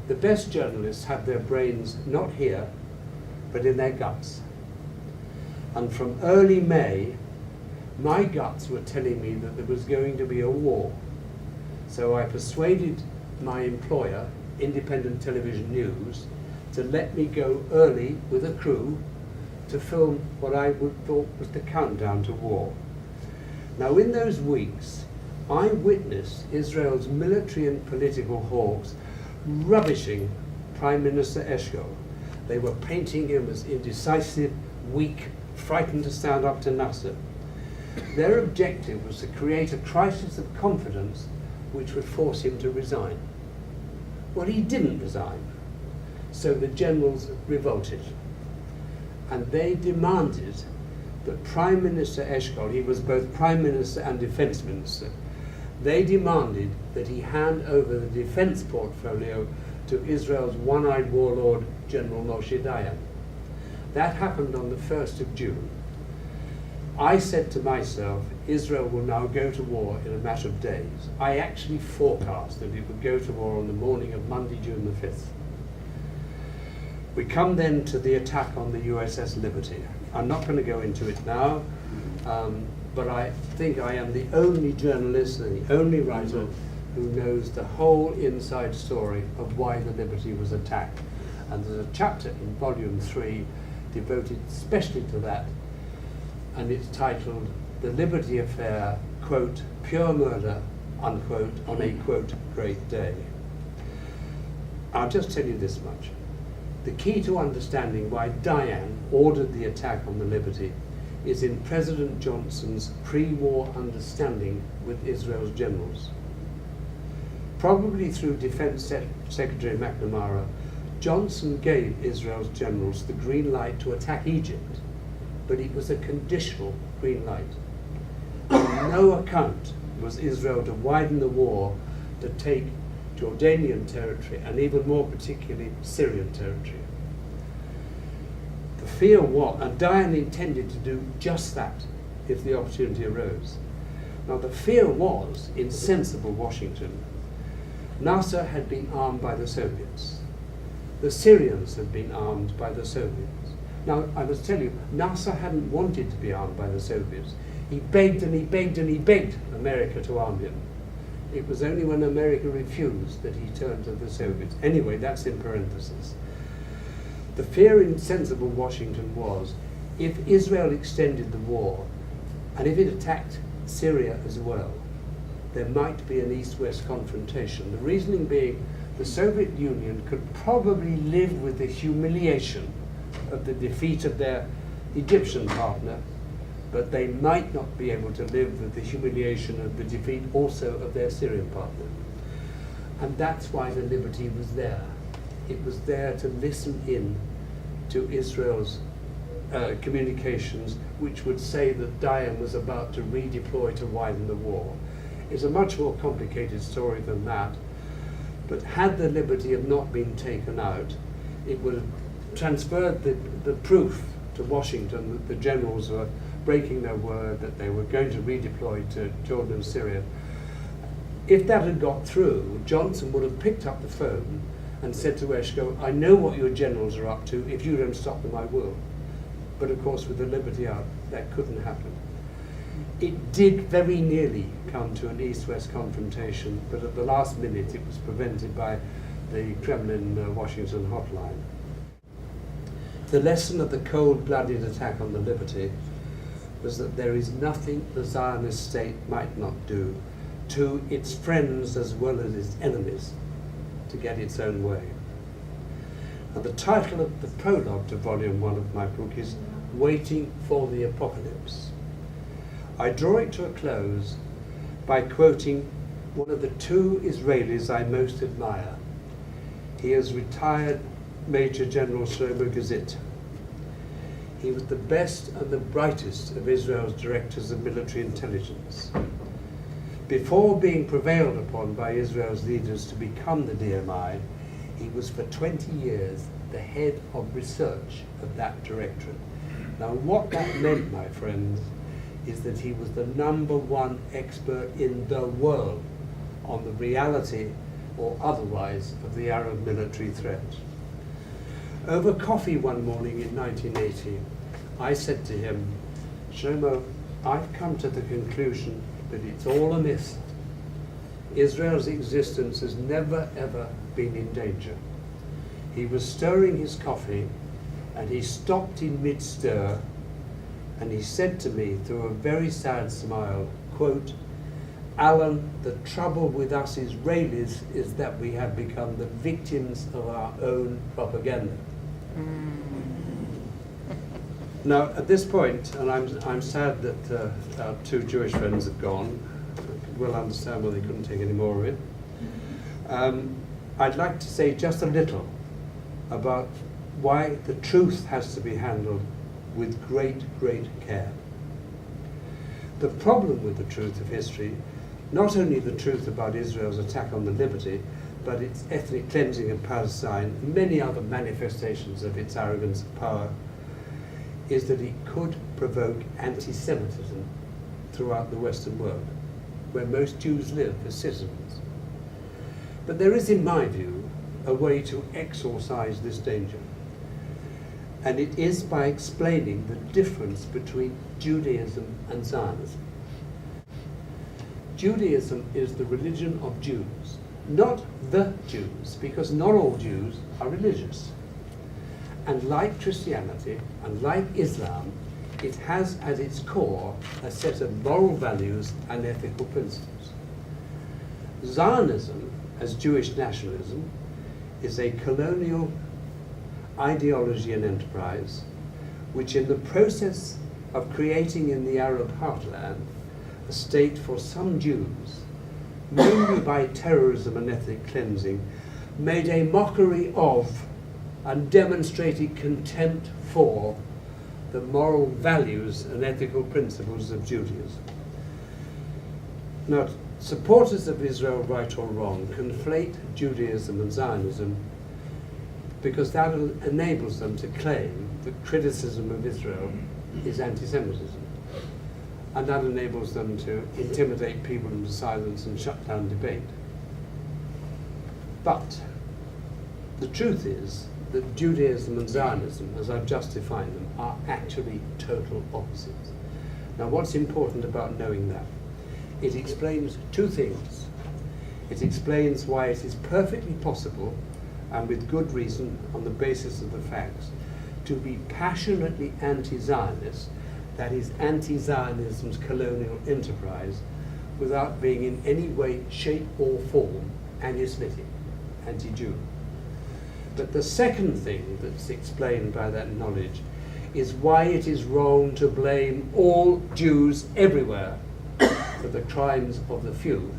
The best journalists have their brains not here, but in their guts. And from early May, my guts were telling me that there was going to be a war. So I persuaded my employer, Independent Television News, to let me go early with a crew to film what I thought was the countdown to war. Now, in those weeks, I witnessed Israel's military and political hawks rubbishing Prime Minister Eshkol. They were painting him as indecisive, weak, frightened to stand up to Nasser. Their objective was to create a crisis of confidence which would force him to resign. Well, he didn't resign, so the generals revolted. And they demanded that Prime Minister Eshkol, he was both Prime Minister and Defense Minister, they demanded that he hand over the defense portfolio to Israel's one-eyed warlord, General Moshe Dayan. That happened on the 1st of June. I said to myself, Israel will now go to war in a matter of days. I actually forecast that it would go to war on the morning of Monday, June the 5th. We come then to the attack on the USS Liberty. I'm not going to go into it now, but I think I am the only journalist and the only writer who knows the whole inside story of why the Liberty was attacked. And there's a chapter in volume 3 devoted especially to that, and it's titled The Liberty Affair, quote, pure murder, unquote, on a, quote, great day. I'll just tell you this much. The key to understanding why Dayan ordered the attack on the Liberty is in President Johnson's pre-war understanding with Israel's generals. Probably through Defense Secretary McNamara, Johnson gave Israel's generals the green light to attack Egypt, but it was a conditional green light. On no account was Israel to widen the war to take Jordanian territory, and even more particularly Syrian territory. The fear was, and Dayan intended to do just that if the opportunity arose. Now the fear was, in sensible Washington, Nasser had been armed by the Soviets. The Syrians had been armed by the Soviets. Now, I must tell you, Nasser hadn't wanted to be armed by the Soviets. He begged and he begged and he begged America to arm him. It was only when America refused that he turned to the Soviets. Anyway, that's in parentheses. The fear in sensible Washington was, if Israel extended the war, and if it attacked Syria as well, there might be an East-West confrontation. The reasoning being, the Soviet Union could probably live with the humiliation of the defeat of their Egyptian partner, but they might not be able to live with the humiliation of the defeat also of their Syrian partner. And that's why the Liberty was there. It was there to listen in to Israel's communications, which would say that Dayan was about to redeploy to widen the war. It's a much more complicated story than that, but had the Liberty have not been taken out, it would have transferred the proof to Washington that the generals were breaking their word, that they were going to redeploy to Jordan and Syria. If that had got through, Johnson would have picked up the phone and said to Eshkol, I know what your generals are up to. If you don't stop them, I will. But of course, with the Liberty out, that couldn't happen. It did very nearly come to an East-West confrontation, but at the last minute it was prevented by the Kremlin-Washington hotline. The lesson of the cold-blooded attack on the Liberty was that there is nothing the Zionist state might not do to its friends as well as its enemies to get its own way. And the title of the prologue to volume 1 of my book is Waiting for the Apocalypse. I draw it to a close by quoting one of the two Israelis I most admire. He is retired Major General Shlomo Gazit. He was the best and the brightest of Israel's directors of military intelligence. Before being prevailed upon by Israel's leaders to become the DMI, he was for 20 years the head of research of that directorate. Now what that meant, my friends, is that he was the #1 expert in the world on the reality or otherwise, of the Arab military threat. Over coffee one morning in 1980, I said to him, Shlomo, I've come to the conclusion that it's all a myth. Israel's existence has never ever been in danger. He was stirring his coffee and he stopped in mid-stir and he said to me through a very sad smile, quote, Alan, the trouble with us Israelis is that we have become the victims of our own propaganda. Now, at this point, and I'm sad that our two Jewish friends have gone, we'll understand why they couldn't take any more of it. I'd like to say just a little about why the truth has to be handled with great, great care. The problem with the truth of history, not only the truth about Israel's attack on the liberty, but its ethnic cleansing of Palestine, and many other manifestations of its arrogance and power, is that it could provoke anti-Semitism throughout the Western world, where most Jews live as citizens. But there is, in my view, a way to exorcise this danger. And it is by explaining the difference between Judaism and Zionism. Judaism is the religion of Jews, not the Jews, because not all Jews are religious. And like Christianity, and like Islam, it has at its core a set of moral values and ethical principles. Zionism, as Jewish nationalism, is a colonial ideology and enterprise, which in the process of creating in the Arab heartland a state for some Jews, mainly by terrorism and ethnic cleansing, made a mockery of and demonstrated contempt for the moral values and ethical principles of Judaism. Now, supporters of Israel, right or wrong, conflate Judaism and Zionism because that enables them to claim that criticism of Israel is anti-Semitism. And that enables them to intimidate people into silence and shut down debate. But the truth is that Judaism and Zionism, as I've just defined them, are actually total opposites. Now, what's important about knowing that? It explains two things. It explains why it is perfectly possible, and with good reason on the basis of the facts, to be passionately anti-Zionist, that is anti-Zionism's colonial enterprise, without being in any way, shape or form anti-Semitic, anti-Jew. But the second thing that's explained by that knowledge is why it is wrong to blame all Jews everywhere for the crimes of the few